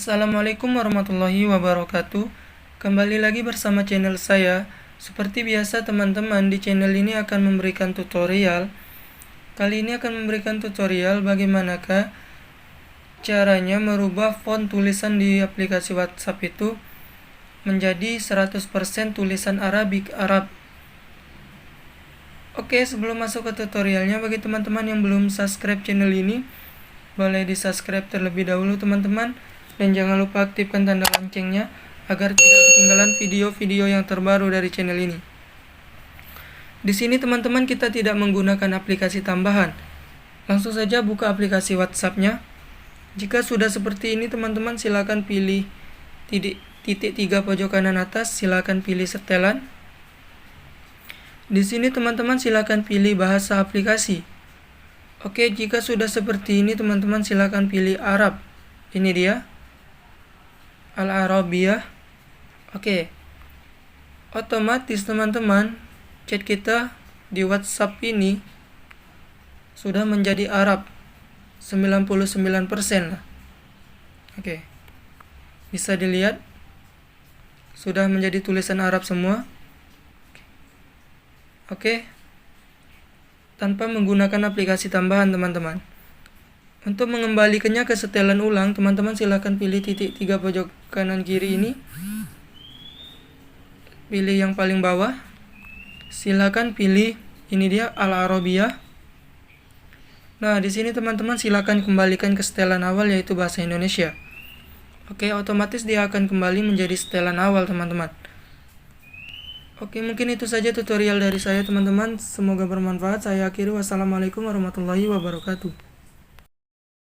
Assalamualaikum warahmatullahi wabarakatuh. Kembali lagi bersama channel saya. Seperti biasa teman-teman, di channel ini akan memberikan tutorial. Kali ini akan memberikan tutorial bagaimanakah caranya merubah font tulisan di aplikasi WhatsApp itu menjadi 100% tulisan Arab. Oke, sebelum masuk ke tutorialnya, bagi teman-teman yang belum subscribe channel ini, boleh di subscribe terlebih dahulu teman-teman. Dan jangan lupa aktifkan tanda loncengnya agar tidak ketinggalan video-video yang terbaru dari channel ini. Di sini teman-teman kita tidak menggunakan aplikasi tambahan. Langsung saja buka aplikasi WhatsApp-nya. Jika sudah seperti ini teman-teman, silakan pilih titik 3 pojok kanan atas, silakan pilih setelan. Di sini teman-teman silakan pilih bahasa aplikasi. Oke, jika sudah seperti ini teman-teman silakan pilih Arab. Ini dia. Al-Arabiyah. Oke. Otomatis teman-teman, chat kita di WhatsApp ini sudah menjadi Arab 99% lah. Oke. Bisa dilihat sudah menjadi tulisan Arab semua. Oke. Tanpa menggunakan aplikasi tambahan teman-teman. Untuk mengembalikannya ke setelan ulang, teman-teman silakan pilih titik 3 pojok kanan kiri ini. Pilih yang paling bawah. Silakan pilih ini dia Al-Arabiyah. Nah, di sini teman-teman silakan kembalikan ke setelan awal yaitu bahasa Indonesia. Oke, otomatis dia akan kembali menjadi setelan awal teman-teman. Oke, mungkin itu saja tutorial dari saya teman-teman. Semoga bermanfaat. Saya akhiri. Wassalamualaikum warahmatullahi wabarakatuh.